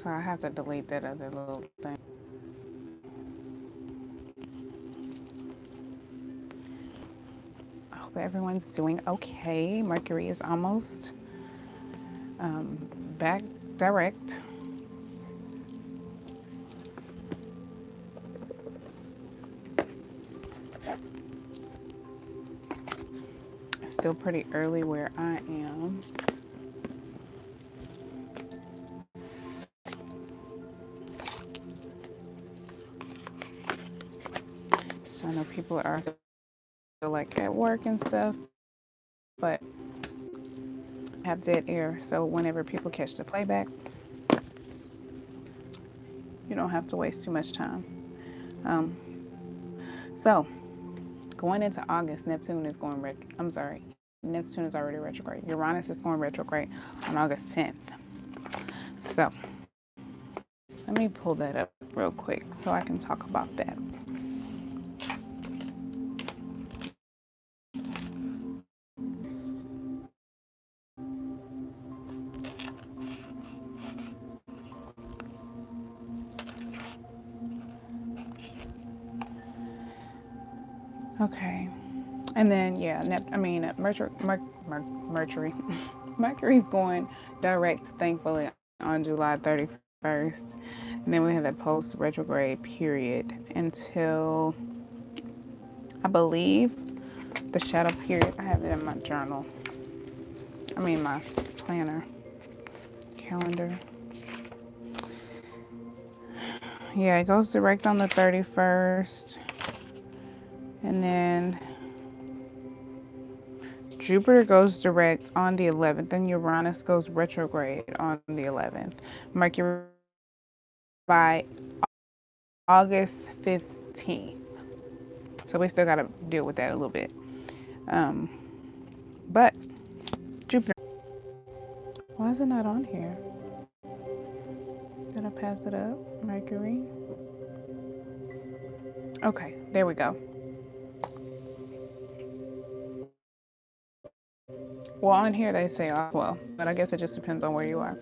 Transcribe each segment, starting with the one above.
So I have to delete that other little thing. I hope everyone's doing okay. Mercury is almost back direct. It's still pretty early where I am. So I know people are still like at work and stuff, but I have dead air. So whenever people catch the playback, you don't have to waste too much time. Um, so going into August, Neptune is going Neptune is already retrograde. Uranus is going retrograde on August 10th. So let me pull that up real quick so I can talk about that. Okay. And then, yeah, Mercury. Mercury's going direct, thankfully, on July 31st. And then we have that post retrograde period until, I believe, the shadow period. I have it in my journal. My planner, calendar. Yeah, it goes direct on the 31st. And then Jupiter goes direct on the 11th, and Uranus goes retrograde on the 11th. Mercury by August 15th. So we still got to deal with that a little bit. But Jupiter, why is it not on here? Did I pass it up? Mercury. Okay, there we go. Well, on here they say well, but I guess it just depends on where you are.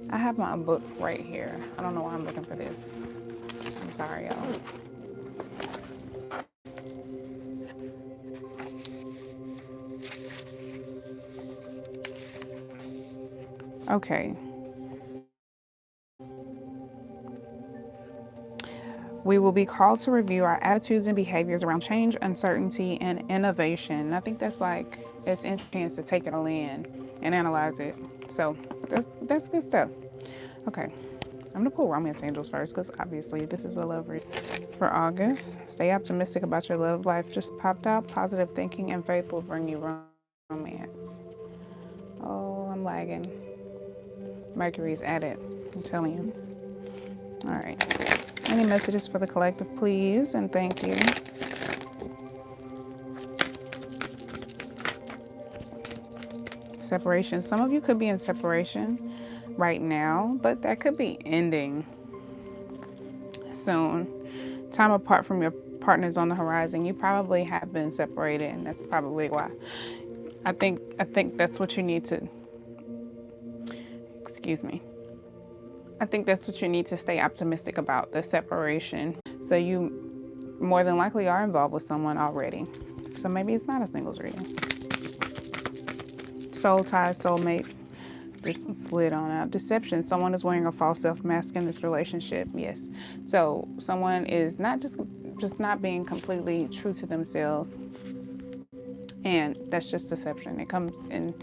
I have my book right here. I don't know why I'm looking for this. I'm sorry, y'all. Okay. We will be called to review our attitudes and behaviors around change, uncertainty, and innovation. And I think that's it's interesting to take it all in and analyze it. So that's good stuff. Okay, I'm gonna pull romance angels first because obviously this is a love read for August. Stay optimistic about your love life. Just popped out. Positive thinking and faith will bring you romance. Oh, I'm lagging. Mercury's at it. I'm telling you. All right. Any messages for the collective, please, and thank you. Separation. Some of you could be in separation right now, but that could be ending soon. Time apart from your partners on the horizon. You probably have been separated, and that's probably why. I think that's what you need to. Excuse me. I think that's what you need to stay optimistic about, the separation. So you more than likely are involved with someone already. So maybe it's not a singles reading. Soul ties, soulmates. This one slid on out. Deception. Someone is wearing a false self-mask in this relationship. Yes. So someone is not just not being completely true to themselves. And that's just deception. It comes in,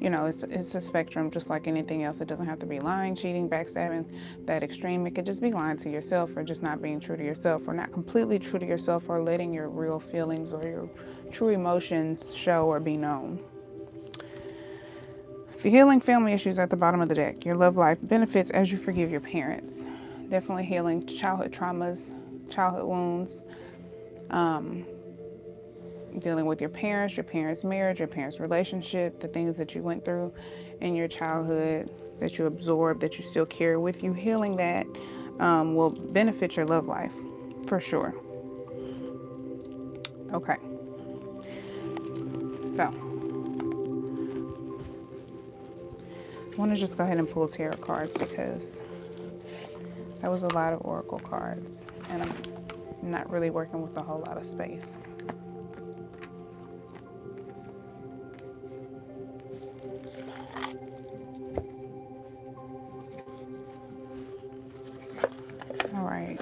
it's a spectrum just like anything else. It doesn't have to be lying, cheating, backstabbing, that extreme. It could just be lying to yourself or just not being true to yourself or not completely true to yourself or letting your real feelings or your true emotions show or be known. For healing family issues at the bottom of the deck, your love life benefits as you forgive your parents. Definitely healing childhood traumas, childhood wounds. Dealing with your parents' marriage, your parents' relationship, the things that you went through in your childhood that you absorbed, that you still carry with you. Healing that will benefit your love life for sure. Okay. So want to just go ahead and pull tarot cards because that was a lot of oracle cards, and I'm not really working with a whole lot of space. All right.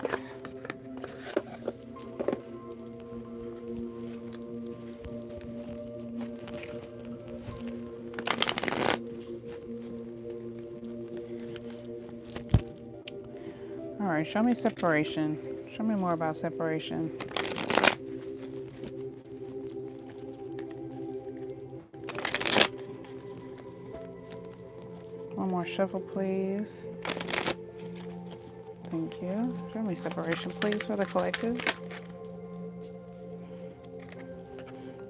All right, show me separation. Show me more about separation. One more shuffle, please. Thank you. Show me separation, please, for the collective.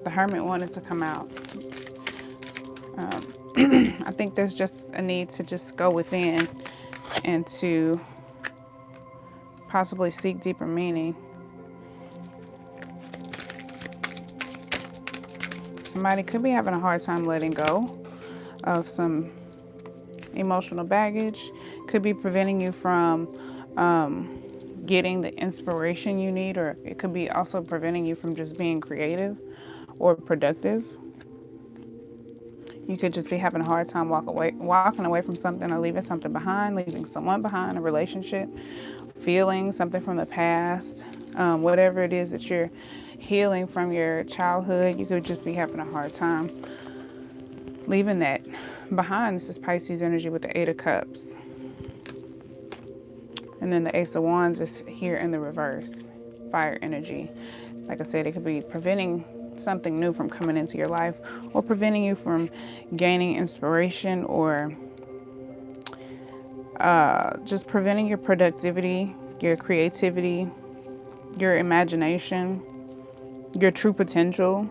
The Hermit wanted to come out. I think there's just a need to just go within and to possibly seek deeper meaning. Somebody could be having a hard time letting go of some emotional baggage. Could be preventing you from getting the inspiration you need, or it could be also preventing you from just being creative or productive. You could just be having a hard time walking away from something, or leaving something behind, leaving someone behind, a relationship, feeling something from the past, whatever it is that you're healing from your childhood. You could just be having a hard time leaving that behind. This is Pisces energy with the Eight of Cups. And then the Ace of Wands is here in the reverse, fire energy. Like I said, it could be preventing something new from coming into your life, or preventing you from gaining inspiration, or just preventing your productivity, your creativity, your imagination, your true potential.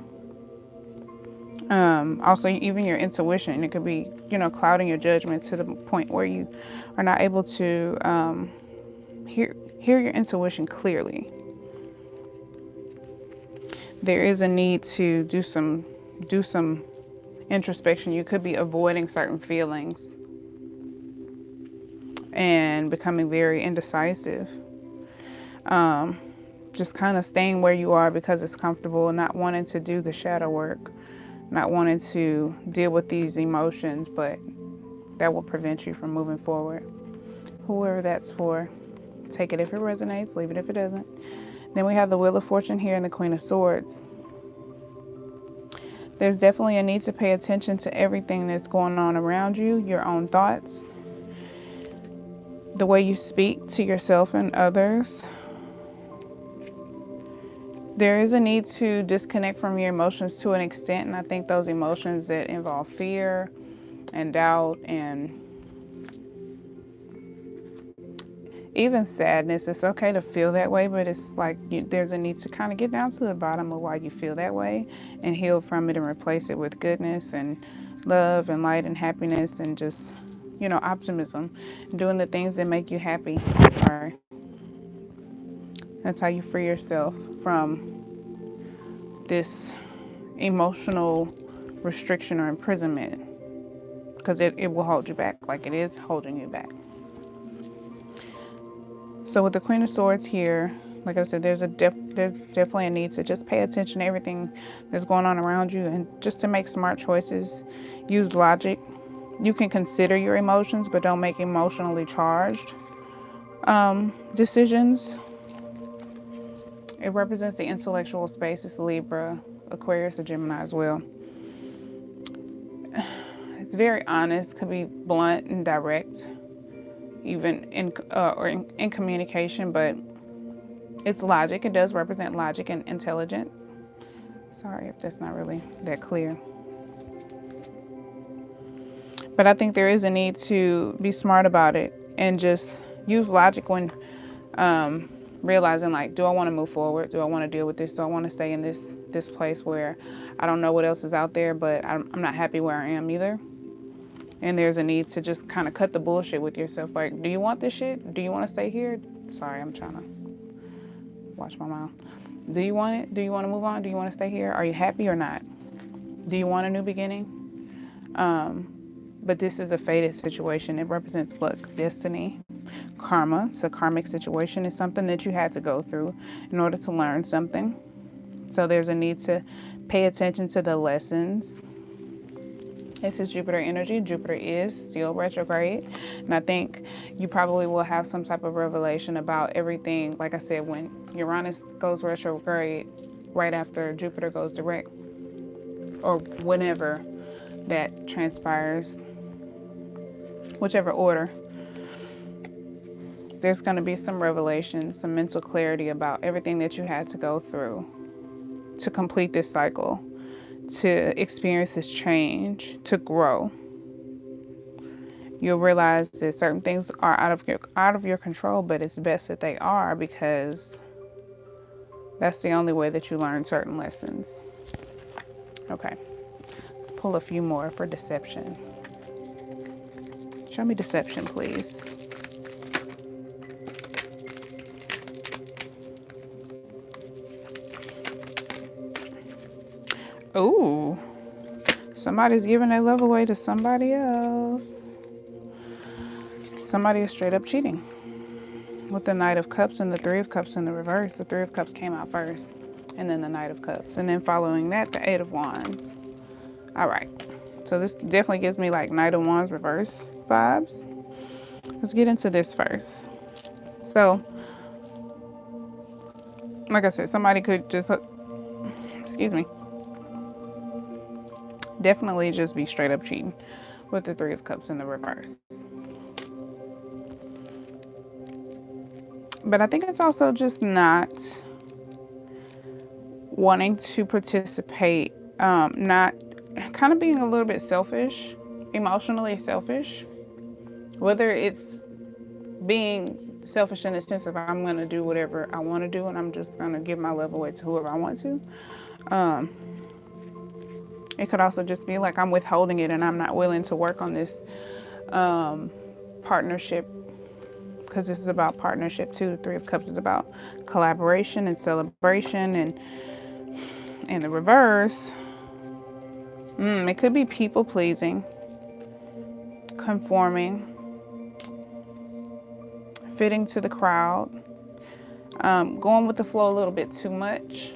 Also, even your intuition. It could be, clouding your judgment to the point where you are not able to hear your intuition clearly. There is a need to do some introspection. You could be avoiding certain feelings and becoming very indecisive. Just kind of staying where you are because it's comfortable, not wanting to do the shadow work, not wanting to deal with these emotions, but that will prevent you from moving forward. Whoever that's for, take it if it resonates, leave it if it doesn't. Then we have the Wheel of Fortune here and the Queen of Swords. There's definitely a need to pay attention to everything that's going on around you, your own thoughts, the way you speak to yourself and others. There is a need to disconnect from your emotions to an extent, and I think those emotions that involve fear and doubt and even sadness, it's okay to feel that way, but it's like there's a need to kind of get down to the bottom of why you feel that way and heal from it and replace it with goodness and love and light and happiness and just, optimism, doing the things that make you happy. That's how you free yourself from this emotional restriction or imprisonment, because it will hold you back, like it is holding you back. So with the Queen of Swords here, like I said, there's definitely a need to just pay attention to everything that's going on around you, and just to make smart choices. Use logic. You can consider your emotions, but don't make emotionally charged decisions. It represents the intellectual space. It's Libra, Aquarius, or Gemini as well. It's very honest, could be blunt and direct, even in communication, but it's logic. It does represent logic and intelligence. Sorry if that's not really that clear. But I think there is a need to be smart about it and just use logic when realizing, like, do I want to move forward? Do I want to deal with this? Do I want to stay in this place where I don't know what else is out there, but I'm not happy where I am either? And there's a need to just kind of cut the bullshit with yourself. Like, do you want this shit? Do you want to stay here? Sorry, I'm trying to watch my mouth. Do you want it? Do you want to move on? Do you want to stay here? Are you happy or not? Do you want a new beginning? But this is a fated situation. It represents luck, destiny, karma. It's a karmic situation. It's something that you had to go through in order to learn something. So there's a need to pay attention to the lessons. This is Jupiter energy. Jupiter is still retrograde. And I think you probably will have some type of revelation about everything. Like I said, when Uranus goes retrograde, right after Jupiter goes direct, or whenever that transpires, whichever order, there's going to be some revelation, some mental clarity about everything that you had to go through to complete this cycle, to experience this change, to grow. You'll realize that certain things are out of your control, but it's best that they are, because that's the only way that you learn certain lessons. Okay, let's pull a few more for deception. Show me deception, please. Ooh, somebody's giving their love away to somebody else. Somebody is straight up cheating. With the Knight of Cups and the Three of Cups in the reverse. The Three of Cups came out first, and then the Knight of Cups. And then following that, the Eight of Wands. All right. So this definitely gives me like Knight of Wands reverse vibes. Let's get into this first. So, like I said, somebody could just, excuse me, definitely just be straight up cheating with the Three of Cups in the reverse. But I think it's also just not wanting to participate, not kind of being a little bit selfish, emotionally selfish. Whether it's being selfish in the sense of I'm going to do whatever I want to do and I'm just going to give my love away to whoever I want to. It could also just be like I'm withholding it and I'm not willing to work on this partnership, because this is about partnership too. The Three of Cups is about collaboration and celebration, and in the reverse, it could be people pleasing, conforming, fitting to the crowd, going with the flow a little bit too much.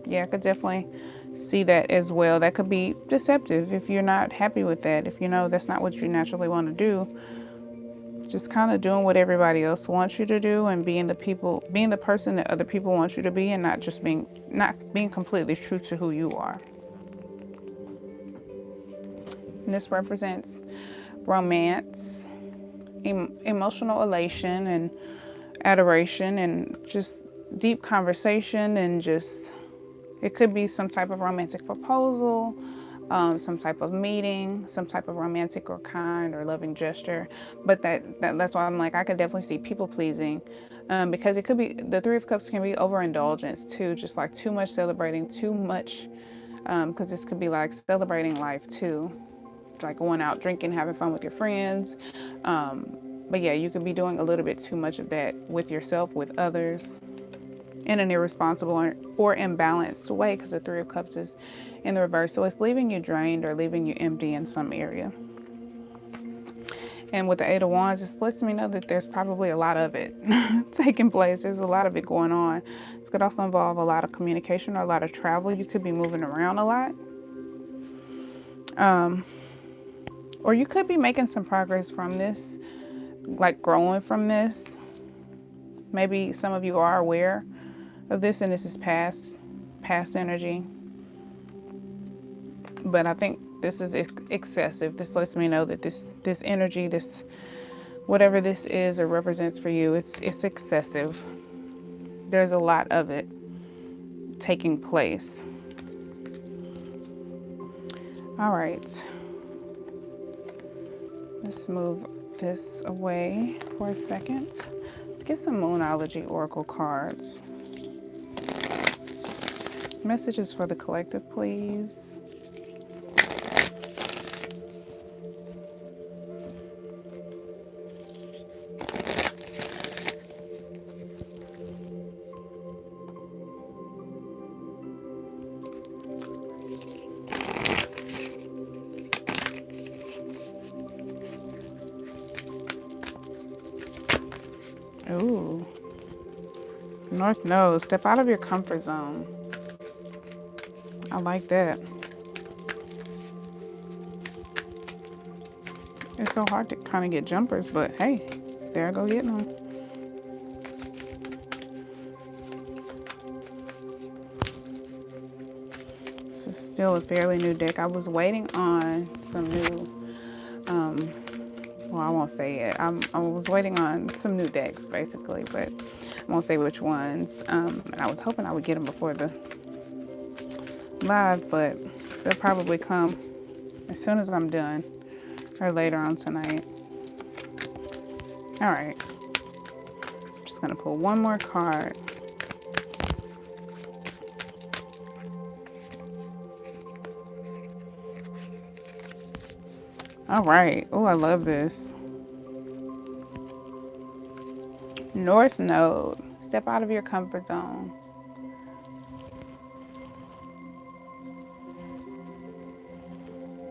Yeah, I could definitely see that as well. That could be deceptive if you're not happy with that. If you know that's not what you naturally want to do, just kind of doing what everybody else wants you to do and being the person that other people want you to be, and not being completely true to who you are. And this represents romance, emotional elation and adoration, and just deep conversation, and just, it could be some type of romantic proposal, some type of meeting, some type of romantic or kind or loving gesture. But that's why I'm like, I could definitely see people pleasing, because it could be, the Three of Cups can be overindulgence too, just like too much celebrating, too much, because this could be like celebrating life too, like going out drinking, having fun with your friends. But yeah, you could be doing a little bit too much of that with yourself, with others, in an irresponsible or imbalanced way, because the Three of Cups is in the reverse. So it's leaving you drained or leaving you empty in some area. And with the Eight of Wands, it lets me know that there's probably a lot of it taking place. There's a lot of it going on. This could also involve a lot of communication or a lot of travel. You could be moving around a lot. Or you could be making some progress from this, like growing from this. Maybe some of you are aware of this and this is past energy. But I think this is excessive. This lets me know that this energy, this whatever this is or represents for you, it's excessive. There's a lot of it taking place. All right. Let's move this away for a second. Let's get some Moonology Oracle cards. Messages for the collective, please. Ooh. North Node. Step out of your comfort zone. I like that. It's so hard to kind of get jumpers, but hey, there I go getting them. This is still a fairly new deck. I was waiting on some new, well, I won't say it. I was waiting on some new decks, basically, but I won't say which ones. And I was hoping I would get them before the live, but they'll probably come as soon as I'm done or later on tonight. All right. Just gonna pull one more card. All right. Oh, I love this. North Node. Step out of your comfort zone.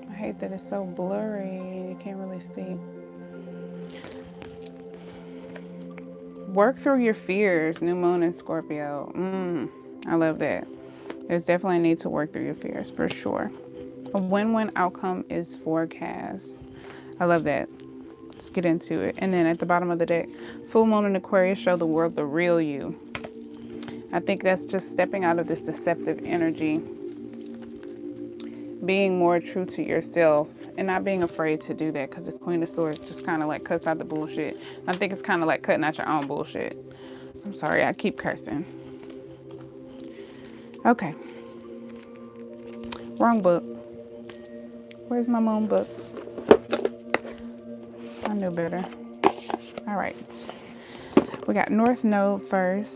I hate that it's so blurry. You can't really see. Work through your fears. New Moon in Scorpio. I love that. There's definitely a need to work through your fears, for sure. A win-win outcome is forecast. I love that. Let's get into it. And then at the bottom of the deck, full moon in Aquarius, show the world the real you. I think that's just stepping out of this deceptive energy, being more true to yourself and not being afraid to do that, because the Queen of Swords just kind of like cuts out the bullshit. I think it's kind of like cutting out your own bullshit. I'm sorry, I keep cursing. Okay. Wrong book. Where's my moon book? I knew better. All right. We got North Node first.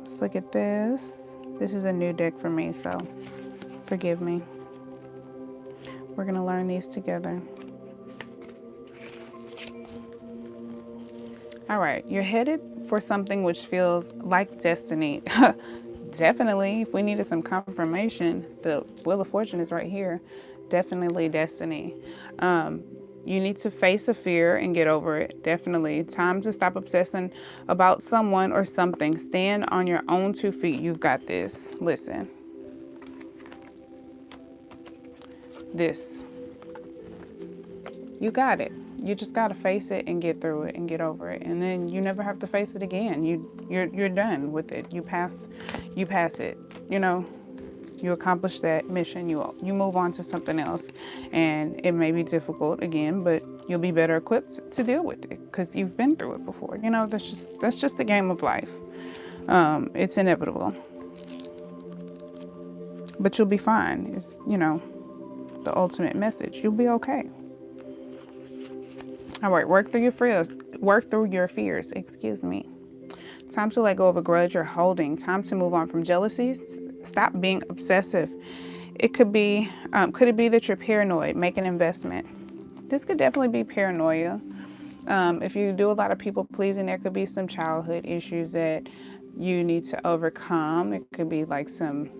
Let's look at this. This is a new deck for me, so forgive me. We're going to learn these together. All right. You're headed for something which feels like destiny. Definitely. If we needed some confirmation, the Wheel of Fortune is right here. Definitely destiny. You need to face a fear and get over it. Definitely. Time to stop obsessing about someone or something. Stand on your own 2 feet. You've got this. Listen. This. You got it. You just got to face it and get through it and get over it. And then you never have to face it again. You're done with it. You pass it. You know, you accomplish that mission. You move on to something else. And it may be difficult again, but you'll be better equipped to deal with it because you've been through it before. You know, that's just the game of life. It's inevitable. But you'll be fine. It's, you know, the ultimate message. You'll be okay. All right, work through your fears. Excuse me. Time to let go of a grudge you're holding. Time to move on from jealousy. Stop being obsessive. It could be, could it be that you're paranoid? Make an investment. This could definitely be paranoia. If you do a lot of people pleasing, there could be some childhood issues that you need to overcome. It could be like some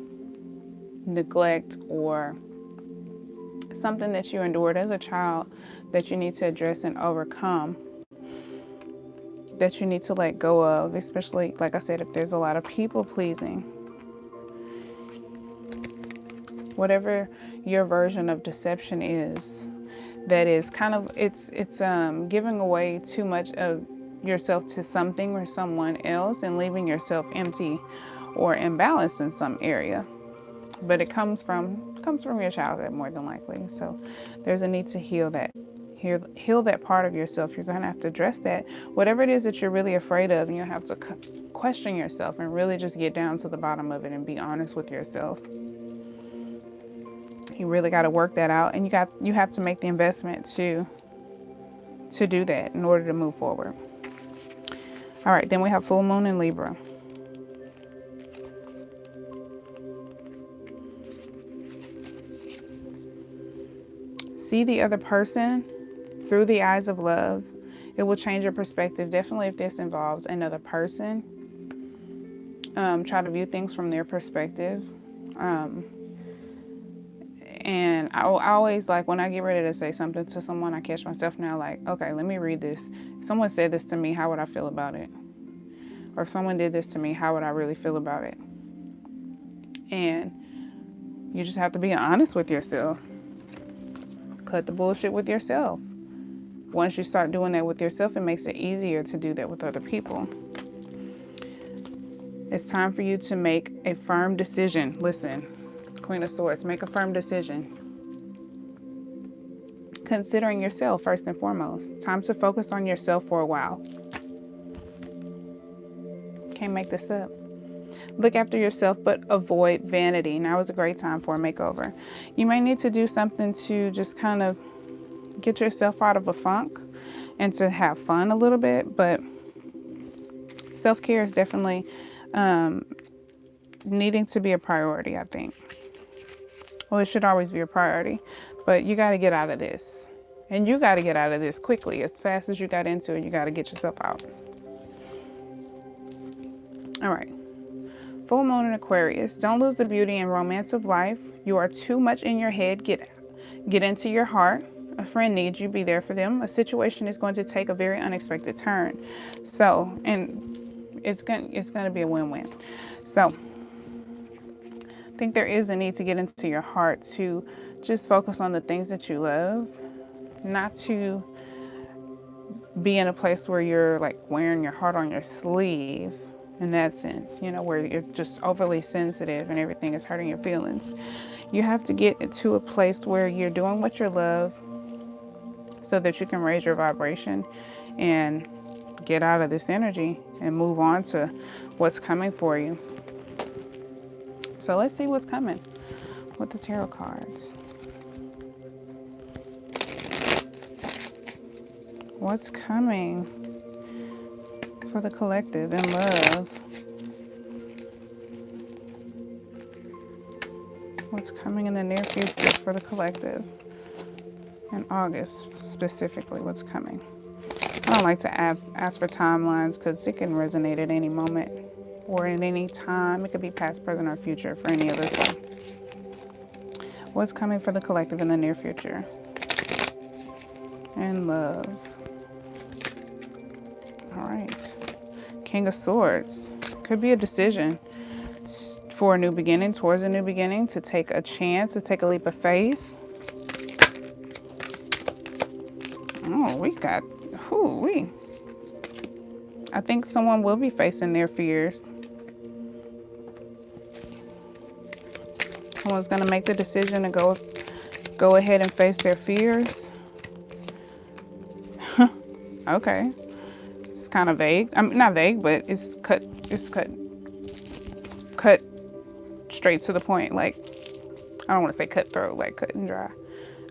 neglect or something that you endured as a child that you need to address and overcome, that you need to let go of, especially, like I said, if there's a lot of people pleasing. Whatever your version of deception is, that is kind of, it's giving away too much of yourself to something or someone else and leaving yourself empty or imbalanced in some area. But it comes from your childhood more than likely. So there's a need to heal that part of yourself. You're going to have to address that. Whatever it is that you're really afraid of, and you have to question yourself and really just get down to the bottom of it and be honest with yourself. You really got to work that out, and you have to make the investment to do that in order to move forward. All right, then we have full moon in Libra. See the other person through the eyes of love. It will change your perspective. Definitely if this involves another person. Try to view things from their perspective. And I always, like, when I get ready to say something to someone, I catch myself now like, okay, let me read this. If someone said this to me, how would I feel about it? Or if someone did this to me, how would I really feel about it? And you just have to be honest with yourself. Cut the bullshit with yourself. Once you start doing that with yourself, it makes it easier to do that with other people. It's time for you to make a firm decision. Listen, Queen of Swords, make a firm decision. Considering yourself first and foremost. Time to focus on yourself for a while. Can't make this up. Look after yourself, but avoid vanity. Now is a great time for a makeover. You may need to do something to just kind of get yourself out of a funk and to have fun a little bit, but self-care is definitely needing to be a priority, I think. Well, it should always be a priority, but you got to get out of this. And you got to get out of this quickly. As fast as you got into it, you got to get yourself out. All right. Full moon in Aquarius. Don't lose the beauty and romance of life. You are too much in your head. Get into your heart. A friend needs you. Be there for them. A situation is going to take a very unexpected turn. So, and it's going to be a win-win. So, I think there is a need to get into your heart, to just focus on the things that you love, not to be in a place where you're like wearing your heart on your sleeve. In that sense, you know, where you're just overly sensitive and everything is hurting your feelings. You have to get to a place where you're doing what you love so that you can raise your vibration and get out of this energy and move on to what's coming for you. So let's see what's coming with the tarot cards. What's coming for the collective in love? What's coming in the near future for the collective? In August, specifically, what's coming? I don't like to ask for timelines because it can resonate at any moment or at any time. It could be past, present, or future for any of us. What's coming for the collective in the near future? And love. All right. King of Swords. Could be a decision for a new beginning, towards a new beginning, to take a chance, to take a leap of faith. Oh, we got, I think someone will be facing their fears. Someone's going to make the decision to go ahead and face their fears. Okay. It's kind of vague. I mean, not vague, but it's cut straight to the point. Like, I don't want to say cutthroat, like cut and dry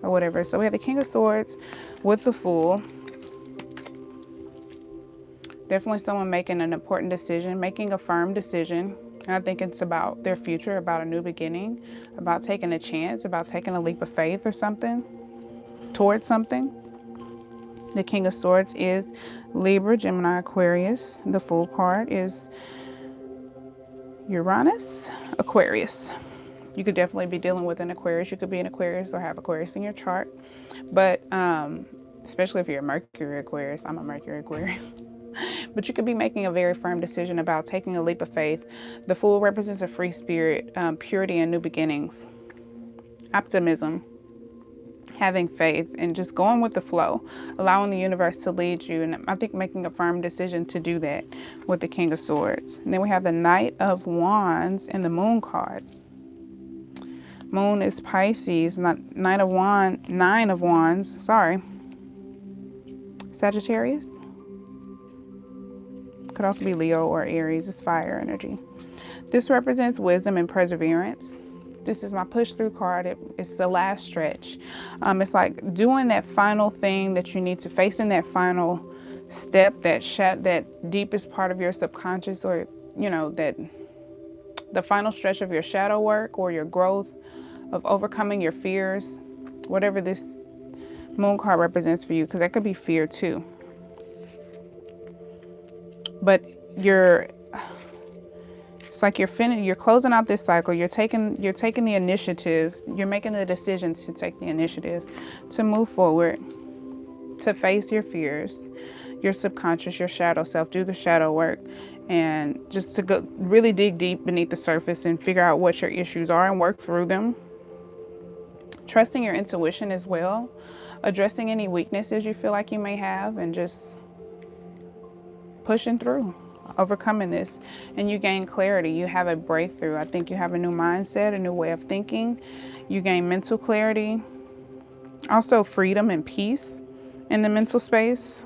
or whatever. So we have the King of Swords with the Fool. Definitely someone making an important decision, making a firm decision. And I think it's about their future, about a new beginning, about taking a chance, about taking a leap of faith or something, towards something. The King of Swords is Libra, Gemini, Aquarius. The Fool card is Uranus, Aquarius. You could definitely be dealing with an Aquarius. You could be an Aquarius or have Aquarius in your chart. But especially if you're a Mercury Aquarius. I'm a Mercury Aquarius. But you could be making a very firm decision about taking a leap of faith. The Fool represents a free spirit, purity and new beginnings, optimism, having faith, and just going with the flow, allowing the universe to lead you. And I think making a firm decision to do that with the King of Swords. And then we have the Knight of Wands and the Moon card. Moon is Pisces, Nine of Wands, sorry. Sagittarius. Could also be Leo or Aries. It's fire energy. This represents wisdom and perseverance. This is my push through card. It's the last stretch. It's like doing that final thing that you need to, facing that final step, that deepest part of your subconscious, or that the final stretch of your shadow work or your growth, of overcoming your fears, whatever this Moon card represents for you, because that could be fear too. But it's like you're closing out this cycle. You're taking the initiative. You're making the decision to take the initiative, to move forward, to face your fears. your subconscious, your shadow self, do the shadow work, and just to go really dig deep beneath the surface and figure out what your issues are and work through them. Trusting your intuition as well, addressing any weaknesses you feel like you may have, and just pushing through, overcoming this, and you gain clarity. You have a breakthrough. I think you have a new mindset, a new way of thinking. You gain mental clarity, also freedom and peace in the mental space,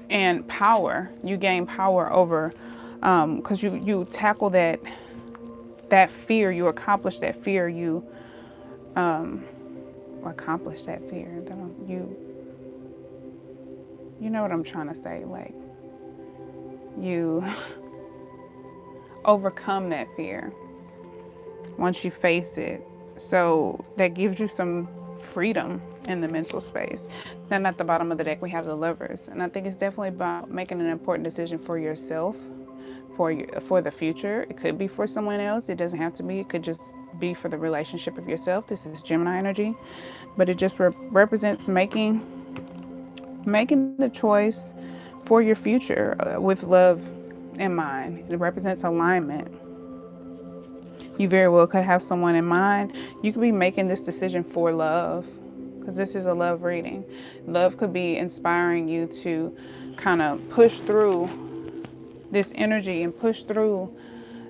and power. You gain power over, because you tackle that fear. You accomplish that fear. You accomplish that fear. You know what I'm trying to say, like, you overcome that fear once you face it. So that gives you some freedom in the mental space. Then at the bottom of the deck, we have the Lovers. And I think it's definitely about making an important decision for yourself, for the future. It could be for someone else. It doesn't have to be. It could just be for the relationship of yourself. This is Gemini energy. But it just represents making the choice for your future with love in mind. It represents alignment. You very well could have someone in mind. You could be making this decision for love, because this is a love reading. Love could be inspiring you to kind of push through this energy and push through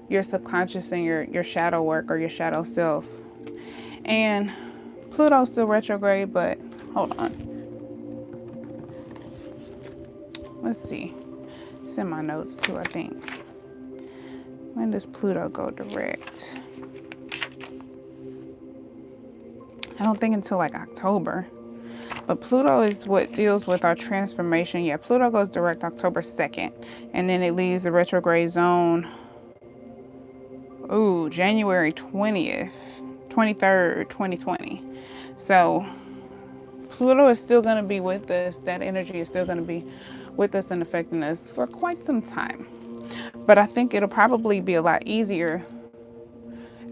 your subconscious and your shadow work or your shadow self. And Pluto's still retrograde, but hold on. Let's see. It's in my notes too, I think. When does Pluto go direct? I don't think until like October. But Pluto is what deals with our transformation. Yeah, Pluto goes direct October 2nd. And then it leaves the retrograde zone, January 20th, 23rd, 2020. So Pluto is still going to be with us. That energy is still going to be with us and affecting us for quite some time. But I think it'll probably be a lot easier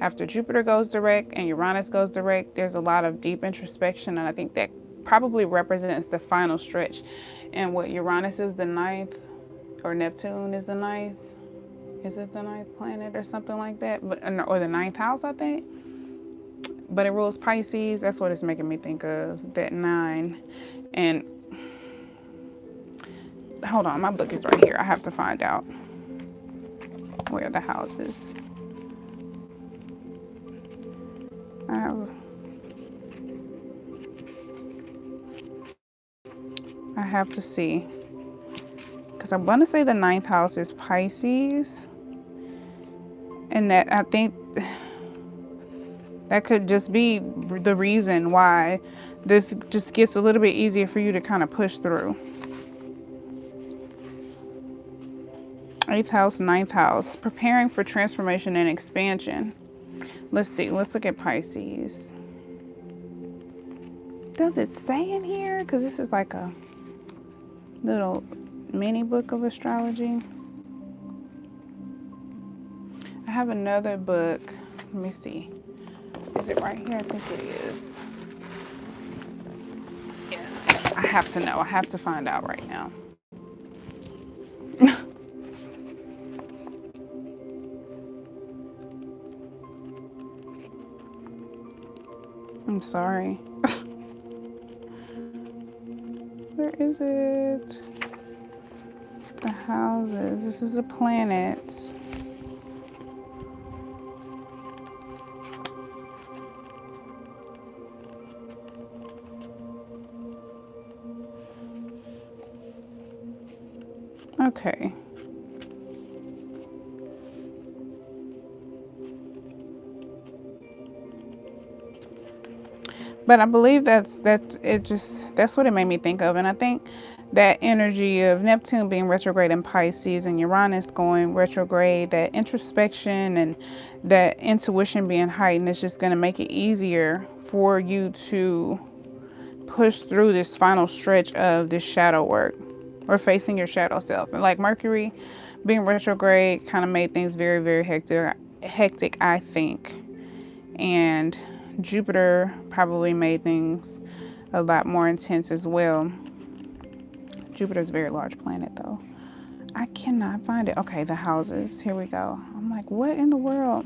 after Jupiter goes direct and Uranus goes direct. There's a lot of deep introspection, and I think that probably represents the final stretch. And what Uranus is the ninth, or Neptune is the ninth. Is it the ninth planet or something like that? Or the ninth house, I think. But it rules Pisces. That's what it's making me think of, that 9. And hold on, my book is right here. I have to find out where the house is. I have to see, because I want to say the 9th house is Pisces, and that I think that could just be the reason why this just gets a little bit easier for you to kind of push through. 8th house, 9th house, preparing for transformation and expansion. Let's see, let's look at Pisces. Does it say in here? Because this is like a little mini book of astrology. I have another book. Let me see. Is it right here? I think it is. Yes. I have to know. I have to find out right now. I'm sorry. Where is it? The houses. This is the planets. Okay. But I believe that's what it made me think of. And I think that energy of Neptune being retrograde in Pisces and Uranus going retrograde, that introspection and that intuition being heightened, is just going to make it easier for you to push through this final stretch of this shadow work or facing your shadow self. And like Mercury being retrograde kind of made things very, very hectic, I think. And Jupiter probably made things a lot more intense as well. Jupiter's a very large planet though. I cannot find it. Okay, the houses. Here we go. I'm like, what in the world?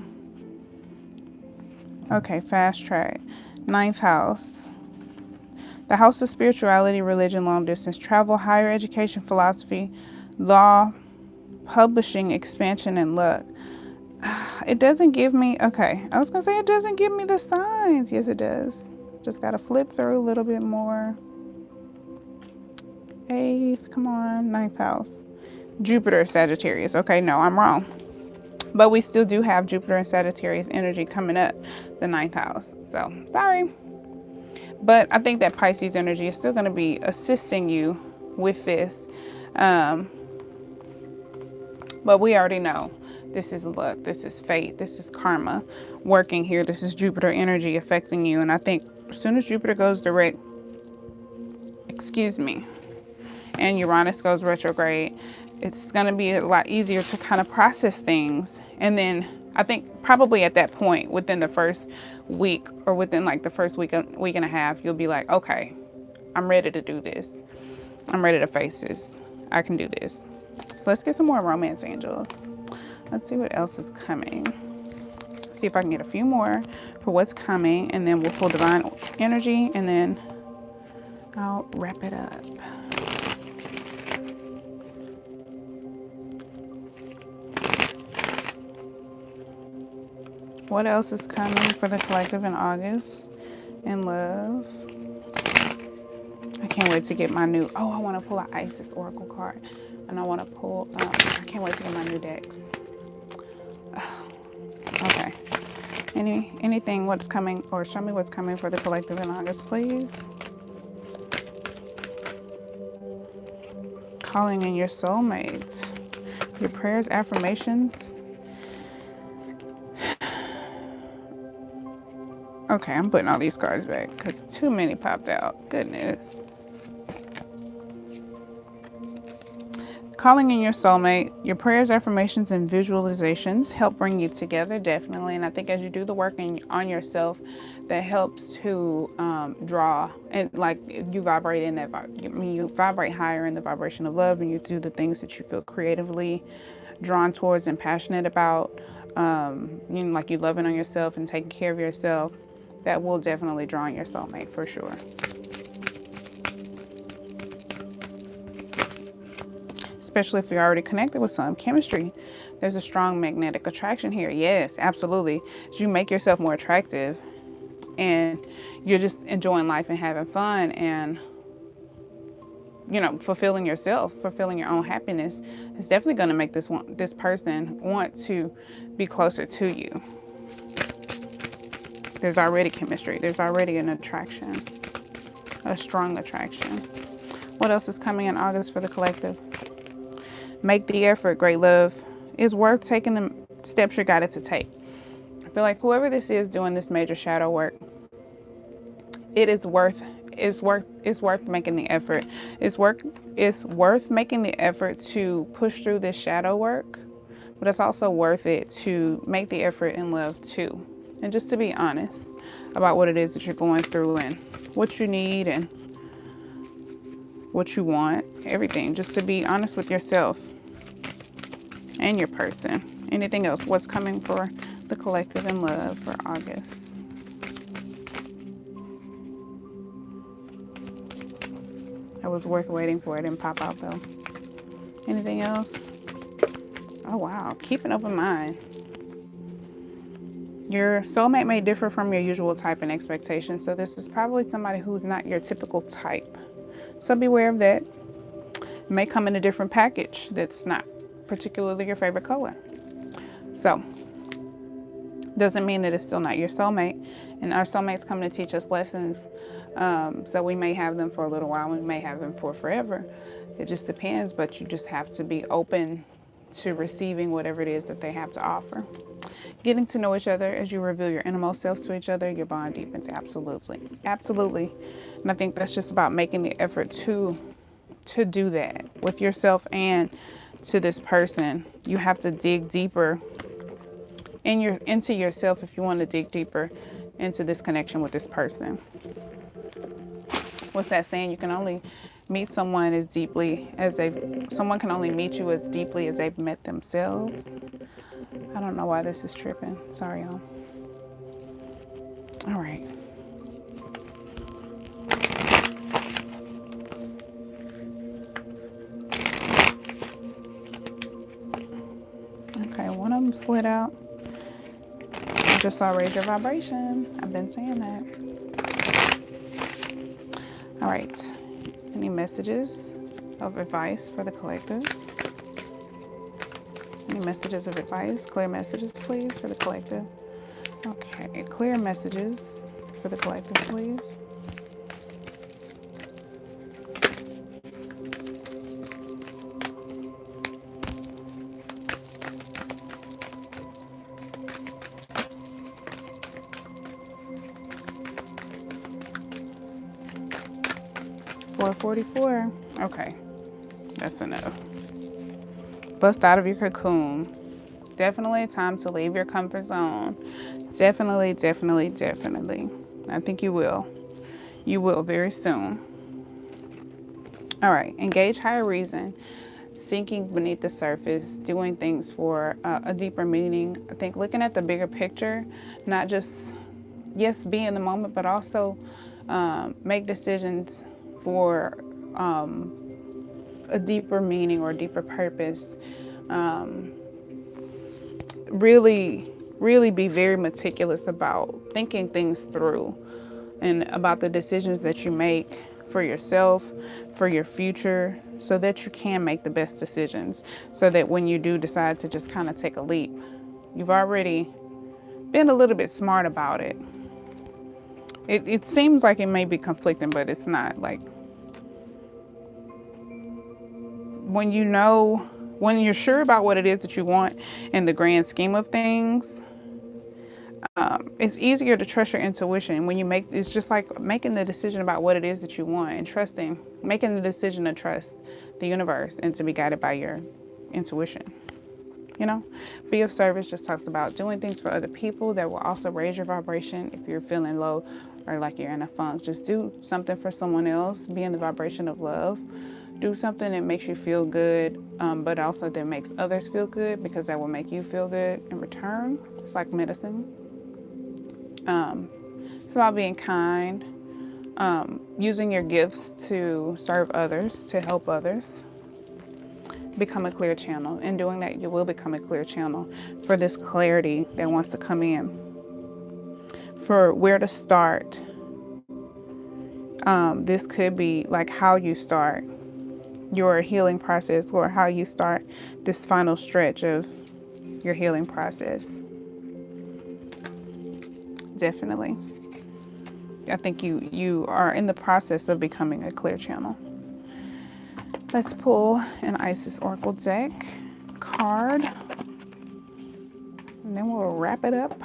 Okay, fast track. 9th house. The house of spirituality, religion, long distance travel, higher education, philosophy, law, publishing, expansion, and luck. It doesn't give me, okay, I was going to say it doesn't give me the signs. Yes, it does. Just got to flip through a little bit more. 8th, come on, 9th house. Jupiter, Sagittarius. Okay, no, I'm wrong. But we still do have Jupiter and Sagittarius energy coming up the 9th house. So, sorry. But I think that Pisces energy is still going to be assisting you with this. But we already know this is luck, this is fate, this is karma working here. This is Jupiter energy affecting you. And I think as soon as Jupiter goes direct, and Uranus goes retrograde, it's going to be a lot easier to kind of process things. And then I think probably at that point, within the first week or within like the first week and a half, you'll be like, okay, I'm ready to do this. I'm ready to face this. I can do this. So let's get some more romance angels. Let's see what else is coming. See if I can get a few more for what's coming, and then we'll pull divine energy, and then I'll wrap it up. What else is coming for the collective in August in love? I can't wait to get my new, I want to pull an Isis Oracle card. And I want to pull, I can't wait to get my new decks. Okay. Anything what's coming, or show me what's coming for the collective in August, please. Calling in your soulmates. Your prayers, affirmations. Okay, I'm putting all these cards back because too many popped out. Goodness. Calling in your soulmate, your prayers, affirmations, and visualizations help bring you together, definitely. And I think as you do the work on yourself, that helps to draw, and like you vibrate in that, you vibrate higher in the vibration of love, and you do the things that you feel creatively drawn towards and passionate about. Like you loving on yourself and taking care of yourself. That will definitely draw on your soulmate for sure. Especially if you're already connected with some chemistry. There's a strong magnetic attraction here. Yes, absolutely. As you make yourself more attractive and you're just enjoying life and having fun and, fulfilling yourself, fulfilling your own happiness, it's definitely going to make this person want to be closer to you. There's already chemistry. There's already an attraction, a strong attraction. What else is coming in August for the collective? Make the effort. Great love is worth taking the steps you're guided to take. I feel like whoever this is doing this major shadow work, it's worth making the effort. It's worth making the effort to push through this shadow work, but it's also worth it to make the effort in love too. And just to be honest about what it is that you're going through and what you need and what you want, everything. Just to be honest with yourself and your person. Anything else? What's coming for the collective in love for August? That was worth waiting for. It didn't pop out though. Anything else? Oh wow, keep an open mind. Your soulmate may differ from your usual type and expectations, so this is probably somebody who's not your typical type. So beware of that. It may come in a different package that's not particularly your favorite color. So, doesn't mean that it's still not your soulmate. And our soulmates come to teach us lessons. So we may have them for a little while, we may have them for forever. It just depends, but you just have to be open to receiving whatever it is that they have to offer. Getting to know each other as you reveal your innermost selves to each other, your bond deepens. Absolutely. Absolutely. And I think that's just about making the effort to do that with yourself and to this person. You have to dig deeper into yourself if you want to dig deeper into this connection with this person. What's that saying? You can only meet someone as deeply as someone can only meet you as deeply as they've met themselves. I don't know why this is tripping. Sorry, y'all. All right. Okay, one of them slid out. I just saw raise your vibration. I've been saying that. All right. Any messages of advice for the collective? Any messages of advice? Clear messages, please, for the collective. Okay, clear messages for the collective, please. $444. Okay, that's enough. Bust out of your cocoon. Definitely time to leave your comfort zone. Definitely, definitely, definitely. I think you will. You will very soon. All right, engage higher reason. Sinking beneath the surface, doing things for a deeper meaning. I think looking at the bigger picture, not just, yes, be in the moment, but also make decisions for a deeper meaning or a deeper purpose. Really be very meticulous about thinking things through and about the decisions that you make for yourself, for your future, so that you can make the best decisions, so that when you do decide to just kind of take a leap, you've already been a little bit smart about it. It seems like it may be conflicting, but it's not. Like, when you're sure about what it is that you want in the grand scheme of things, it's easier to trust your intuition when it's just like making the decision about what it is that you want and making the decision to trust the universe and to be guided by your intuition. Be of service just talks about doing things for other people that will also raise your vibration. If you're feeling low or like you're in a funk, just do something for someone else. Be in the vibration of love. Do something that makes you feel good, but also that makes others feel good, because that will make you feel good in return. It's like medicine. It's about being kind, using your gifts to serve others, to help others. Become a clear channel. In doing that, you will become a clear channel for this clarity that wants to come in. For where to start, this could be like how you start your healing process, or how you start this final stretch of your healing process. Definitely. I think you are in the process of becoming a clear channel. Let's pull an Isis Oracle deck card, and then we'll wrap it up.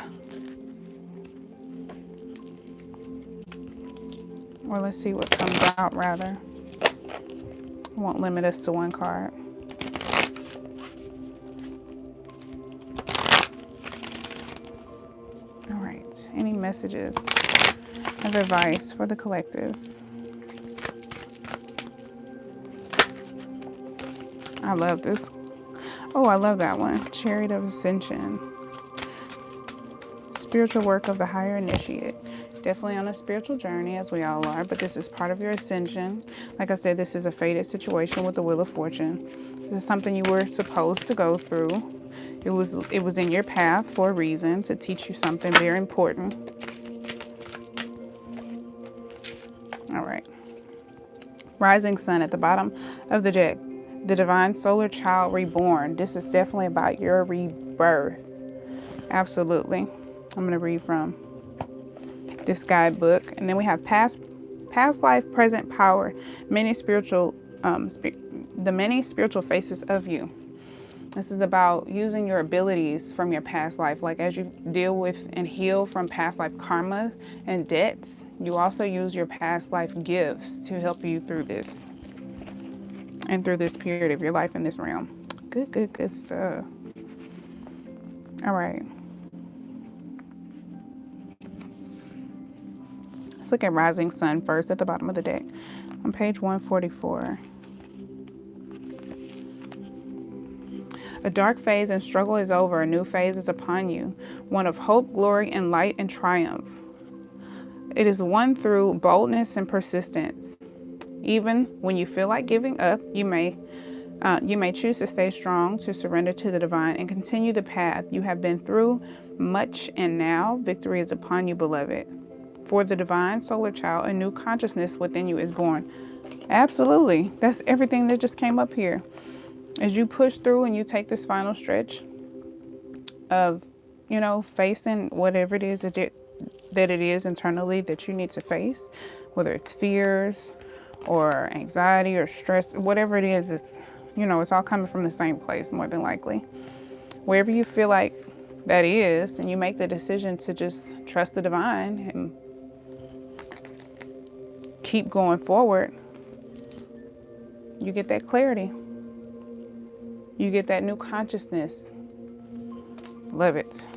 Or let's see what comes out, rather. Won't limit us to one card. All right, any messages of advice for the collective? I love this. Oh, I love that one. Chariot of Ascension. Spiritual work of the higher initiate. Definitely on a spiritual journey, as we all are, but this is part of your ascension. Like I said, this is a fated situation with the Wheel of Fortune. This is something you were supposed to go through. It was in your path for a reason, to teach you something very important. All right. Rising Sun at the bottom of the deck. The Divine Solar Child Reborn. This is definitely about your rebirth. Absolutely. I'm going to read from this guidebook, and then we have past life, present power, the many spiritual faces of you. This is about using your abilities from your past life. Like, as you deal with and heal from past life karma and debts, you also use your past life gifts to help you through this and through this period of your life in this realm. Good stuff. All right. Let's look at Rising Sun first at the bottom of the deck. On page 144. A dark phase and struggle is over. A new phase is upon you. One of hope, glory, and light and triumph. It is one through boldness and persistence. Even when you feel like giving up, you may choose to stay strong, to surrender to the divine, and continue the path. You have been through much, and now victory is upon you, beloved. For the divine solar child, a new consciousness within you is born. Absolutely. That's everything that just came up here. As you push through and you take this final stretch of, facing whatever it is that it is internally that you need to face, whether it's fears or anxiety or stress, whatever it is, it's all coming from the same place, more than likely. Wherever you feel like that is, and you make the decision to just trust the divine and keep going forward, you get that clarity. You get that new consciousness. Love it.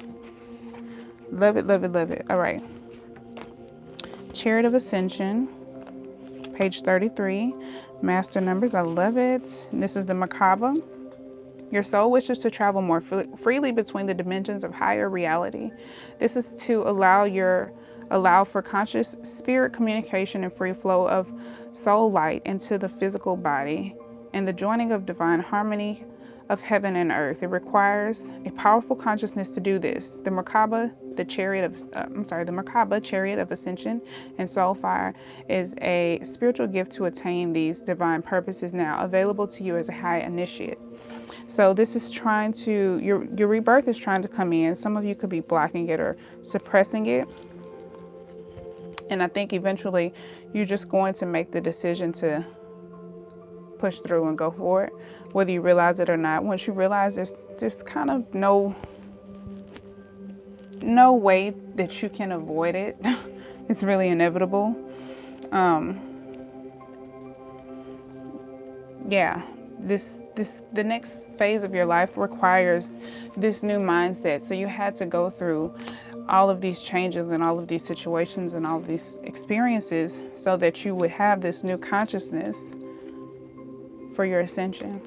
Love it, love it, love it. All right. Chariot of Ascension, page 33. Master numbers, I love it. This is the Merkaba. Your soul wishes to travel more freely between the dimensions of higher reality. This is to allow for conscious spirit communication and free flow of soul light into the physical body and the joining of divine harmony of heaven and earth. It requires a powerful consciousness to do this. The Merkaba, Chariot of Ascension and Soul Fire, is a spiritual gift to attain these divine purposes now available to you as a high initiate. So this is trying to, your rebirth is trying to come in. Some of you could be blocking it or suppressing it. And I think eventually you're just going to make the decision to push through and go for it, whether you realize it or not. Once you realize there's kind of no way that you can avoid it. It's really inevitable. The next phase of your life requires this new mindset. So you had to go through all of these changes and all of these situations and all of these experiences so that you would have this new consciousness for your ascension.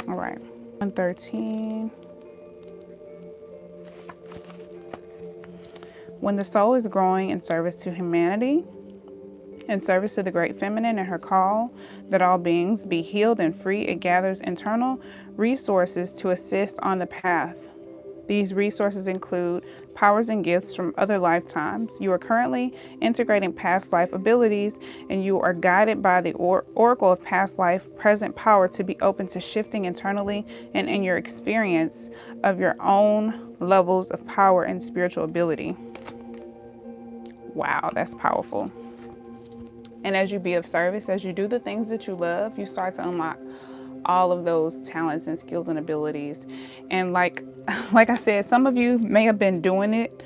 All right. 113. When the soul is growing in service to humanity, in service to the great feminine and her call that all beings be healed and free, it gathers internal resources to assist on the path. These resources include powers and gifts from other lifetimes. You are currently integrating past life abilities, and you are guided by the oracle of past life present power to be open to shifting internally and in your experience of your own levels of power and spiritual ability. Wow, that's powerful. And as you be of service, as you do the things that you love, you start to unlock all of those talents and skills and abilities. And like I said, some of you may have been doing it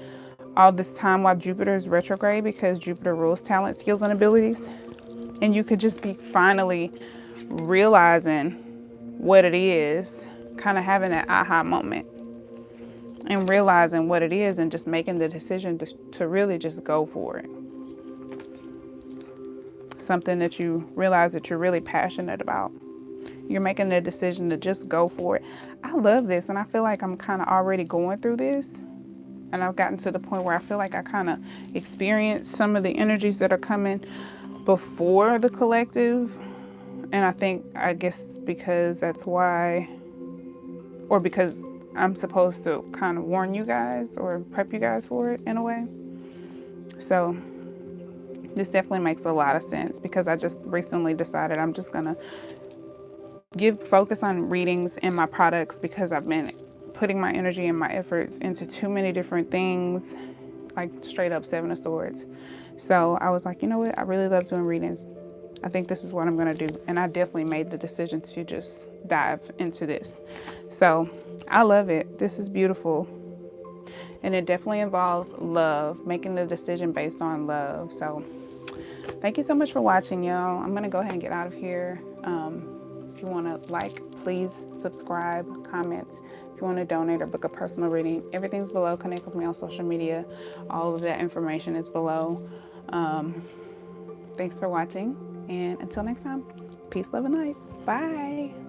all this time while Jupiter is retrograde, because Jupiter rules talent, skills, and abilities. And you could just be finally realizing what it is, kind of having that aha moment and realizing what it is and just making the decision to really just go for it. Something that you realize that you're really passionate about. You're making the decision to just go for it. I love this, and I feel like I'm kind of already going through this. And I've gotten to the point where I feel like I kind of experienced some of the energies that are coming before the collective. And I guess because that's why, or because I'm supposed to kind of warn you guys or prep you guys for it in a way. So this definitely makes a lot of sense, because I just recently decided I'm just going to focus on readings and my products, because I've been putting my energy and my efforts into too many different things, like straight up Seven of Swords. So I was like, you know what? I really love doing readings. I think this is what I'm going to do. And I definitely made the decision to just dive into this. So I love it. This is beautiful. And it definitely involves love, making the decision based on love. So thank you so much for watching, y'all. I'm going to go ahead and get out of here. If you want to please subscribe, comment. If you want to donate or book a personal reading, everything's below. Connect with me on social media. All of that information is below. Thanks for watching. And until next time, peace, love, and light. Bye.